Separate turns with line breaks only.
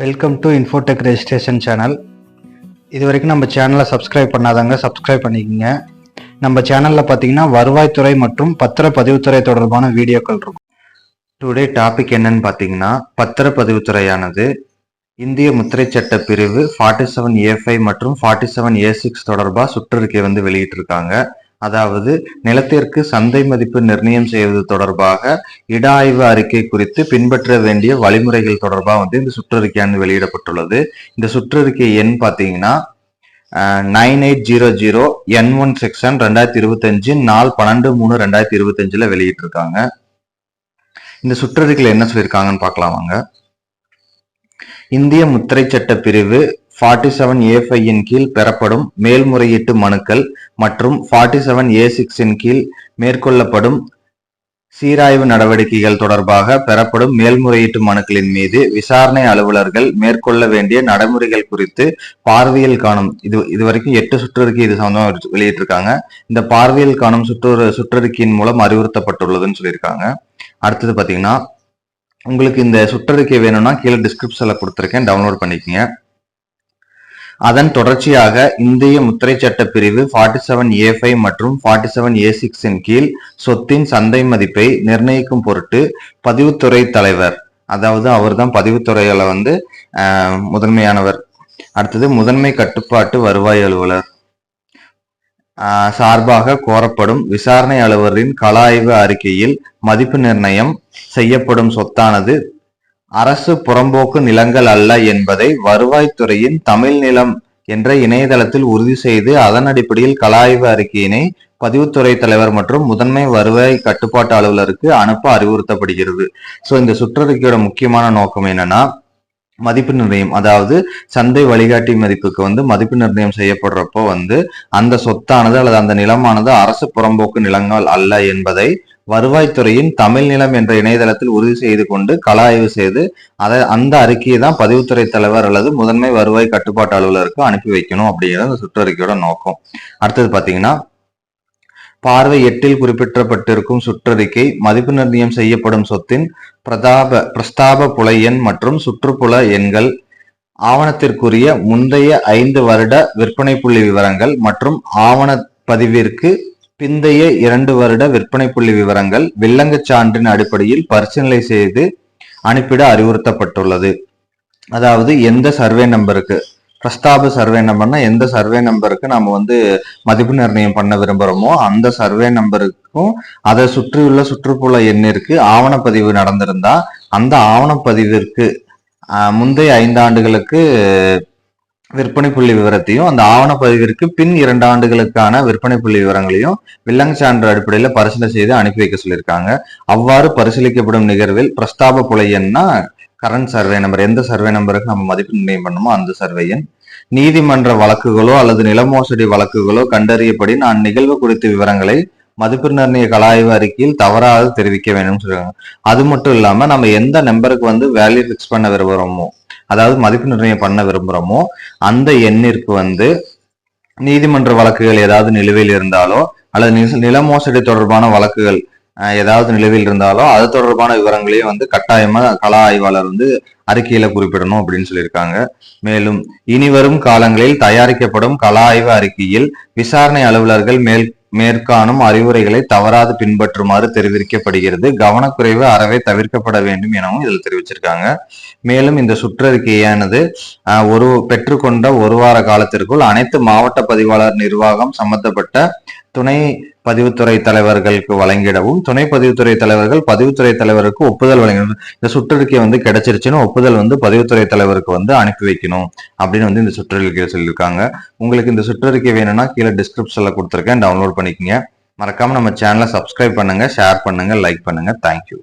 Welcome to Infotech registration channel. இது வரைக்கும் நம்ம சேனலை சப்ஸ்கிரைப் பண்ணாதவங்க சப்ஸ்கிரைப் பண்ணிக்கோங்க. நம்ம சேனலில் பார்த்தீங்கன்னா வருவாய்த்துறை மற்றும் பத்திரப்பதிவுத்துறை தொடர்பான வீடியோக்கள் இருக்கும். டுடே டாபிக் என்னன்னு பார்த்தீங்கன்னா, பத்திரப்பதிவுத்துறையானது இந்திய முத்திரை சட்ட பிரிவு 47A5 மற்றும் 47A6 தொடர்பாக சுற்றறிக்கை வெளியிட்டிருக்காங்க. அதாவது நிலத்திற்கு சந்தை மதிப்பு நிர்ணயம் செய்வது தொடர்பாக இட ஆய்வு அறிக்கை குறித்து பின்பற்ற வேண்டிய வழிமுறைகள் தொடர்பாக இந்த சுற்றறிக்கையானது வெளியிடப்பட்டுள்ளது. இந்த சுற்றறிக்கை எண் பார்த்தீங்கன்னா 9800 N1 செக்ஷன் 2025 நாள் 12/3/2025 வெளியிட்டிருக்காங்க. இந்த சுற்றறிக்கையில் என்ன சொல்லியிருக்காங்கன்னு பார்க்கலாம் வாங்க. இந்திய முத்திரை சட்ட பிரிவு 47A5 இன் கீழ் பெறப்படும் மேல்முறையீட்டு மனுக்கள் மற்றும் 47A6 இன் கீழ் மேற்கொள்ளப்படும் சீராய்வு நடவடிக்கைகள் தொடர்பாக பெறப்படும் மேல்முறையீட்டு மனுக்களின் மீது விசாரணை அலுவலர்கள் மேற்கொள்ள வேண்டிய நடைமுறைகள் குறித்து பார்வையில் காணும் இதுவரைக்கும் 8 சுற்றறிக்கை இது சம்பந்தமாக வெளியிட்டிருக்காங்க. இந்த பார்வையில் காணும் சுற்றறிக்கையின் மூலம் அறிவுறுத்தப்பட்டுள்ளதுன்னு சொல்லியிருக்காங்க. அடுத்தது பார்த்தீங்கன்னா, உங்களுக்கு இந்த சுற்றறிக்கை வேணும்னா கீழே டிஸ்கிரிப்ஷன்ல கொடுத்துருக்கேன், டவுன்லோட் பண்ணிக்கங்க. அதன் தொடர்ச்சியாக இந்திய முத்திரை சட்ட பிரிவு 47A5 மற்றும் 47A6 இன் கீழ் சொத்தின் சந்தை மதிப்பை நிர்ணயிக்கும் பொருட்டு பதிவுத்துறை தலைவர், அதாவது அவர் தான் பதிவுத்துறையில முதன்மையானவர். அடுத்தது முதன்மை கட்டுப்பாட்டு வருவாய் அலுவலர் சார்பாக கோரப்படும் விசாரணை அலுவலரின் கள ஆய்வு அறிக்கையில் மதிப்பு நிர்ணயம் செய்யப்படும் சொத்தானது அரசு புறம்போக்கு நிலங்கள் அல்ல என்பதை வருவாய்த்துறையின் தமிழ் நிலம் என்ற இணையதளத்தில் உறுதி செய்து அதன் அடிப்படையில் கள ஆய்வு அறிக்கையினை பதிவுத்துறை தலைவர் மற்றும் முதன்மை வருவாய் கட்டுப்பாட்டு அலுவலருக்கு அனுப்ப அறிவுறுத்தப்படுகிறது. ஸோ இந்த சுற்றறிக்கையோட முக்கியமான நோக்கம் என்னன்னா, மதிப்பு நிர்ணயம், அதாவது சந்தை வழிகாட்டி மதிப்புக்கு மதிப்பு நிர்ணயம் செய்யப்படுறப்போ அந்த சொத்தானது அல்லது அந்த நிலமானது அரசு புறம்போக்கு நிலங்கள் அல்ல என்பதை வருவாய்த்துறையின் தமிழ் நிலம் என்ற இணையதளத்தில் உறுதி செய்து கொண்டு கள ஆய்வு செய்து அந்த அறிக்கையை தான் பதிவுத்துறை தலைவர் அல்லது முதன்மை வருவாய் கட்டுப்பாட்டு அலுவலருக்கு அனுப்பி வைக்கணும் அப்படிங்கிறது அந்த சுற்றறிக்கையோட நோக்கம். அடுத்தது பாத்தீங்கன்னா, பார்வை 8 குறிப்பிடப்பட்டிருக்கும் சுற்றறிக்கை மதிப்பு நிர்ணயம் செய்யப்படும் சொத்தின் பிரஸ்தாப புல எண் மற்றும் சுற்றுப்புல எண்கள், ஆவணத்திற்குரிய முந்தைய 5 வருட விற்பனை புள்ளி விவரங்கள் மற்றும் ஆவண பதிவிற்கு பிந்தைய 2 வருட விற்பனை புள்ளி விவரங்கள் வில்லங்க சான்றின் அடிப்படையில் பரிசீலனை செய்து அனுப்பிட அறிவுறுத்தப்பட்டுள்ளது. அதாவது எந்த சர்வே நம்பருக்கு, பிரஸ்தாப சர்வே நம்பர்னா எந்த சர்வே நம்பருக்கு நம்ம மதிப்பு நிர்ணயம் பண்ண விரும்புகிறோமோ அந்த சர்வே நம்பருக்கும் அதை சுற்றியுள்ள சுற்றுப்புற எண்ணிற்கு ஆவணப்பதிவு நடந்திருந்தா அந்த ஆவணப்பதிவிற்கு முந்தைய 5 ஆண்டுகளுக்கு விற்பனை புள்ளி விவரத்தையும் அந்த ஆவணப்பதிவிற்கு பின் 2 ஆண்டுகளுக்கான விற்பனை புள்ளி விவரங்களையும் வில்லங்க சான்று அடிப்படையில் பரிசீலனை செய்து அனுப்பி வைக்க சொல்லியிருக்காங்க. அவ்வாறு பரிசீலிக்கப்படும் நிகழ்வில் பிரஸ்தாப புல எண்ணா கரண்ட் சர்வே நம்பர், எந்த சர்வே நம்பருக்கு நம்ம மதிப்பு நிர்ணயம் பண்ணணுமோ அந்த சர்வே எண், நீதிமன்ற வழக்குகளோ அல்லது நில மோசடி வழக்குகளோ கண்டறியப்படி அந்நிகழ்வு குறித்த விவரங்களை மதிப்பு நிர்ணய கள ஆய்வு அறிக்கையில் தவறாது தெரிவிக்க வேண்டும் சொல்றாங்க. அது மட்டும் இல்லாம நம்ம எந்த நம்பருக்கு வேல்யூ பிக்ஸ் பண்ண விரும்புறோமோ, அதாவது மதிப்பு நிர்ணயம் பண்ண விரும்புறோமோ அந்த எண்ணிற்கு நீதிமன்ற வழக்குகள் ஏதாவது நிலுவையில் இருந்தாலோ அல்லது நில மோசடி தொடர்பான வழக்குகள் ஏதாவது நிலுவையில் இருந்தாலோ அது தொடர்பான விவரங்களையும் கட்டாயமா கள ஆய்வாளர் அறிக்கையில குறிப்பிடணும் அப்படின்னு சொல்லியிருக்காங்க. மேலும் இனிவரும் காலங்களில் தயாரிக்கப்படும் கள ஆய்வு அறிக்கையில் விசாரணை அலுவலர்கள் மேற்காணும் அறிவுரைகளை தவறாது பின்பற்றுமாறு தெரிவிக்கப்படுகிறது. கவனக்குறைவு அறவே தவிர்க்கப்பட வேண்டும் எனவும் இதில் தெரிவிச்சிருக்காங்க. மேலும் இந்த சுற்றறிக்கையானது பெற்றுக்கொண்ட 1 வார காலத்திற்குள் அனைத்து மாவட்ட பதிவாளர் நிர்வாகம் சம்பந்தப்பட்ட துணை பதிவுத்துறை தலைவர்களுக்கு வழங்கிடவும், துணை பதிவுத்துறை தலைவர்கள் பதிவுத்துறை தலைவருக்கு ஒப்புதல் வழங்கணும். இந்த சுற்றறிக்கை கிடைச்சிருச்சுன்னு ஒப்புதல் பதிவுத்துறை தலைவருக்கு அனுப்பி வைக்கணும் அப்படின்னு இந்த சுற்றறிக்கையை சொல்லியிருக்காங்க. உங்களுக்கு இந்த சுற்றறிக்கை வேணும்னா கீழே டிஸ்கிரிப்ஷன்ல கொடுத்துருக்கேன், டவுன்லோட் பண்ணிக்கங்க. மறக்காம நம்ம சேனலை சப்ஸ்கிரைப் பண்ணுங்க, ஷேர் பண்ணுங்க, லைக் பண்ணுங்க. தேங்க்யூ.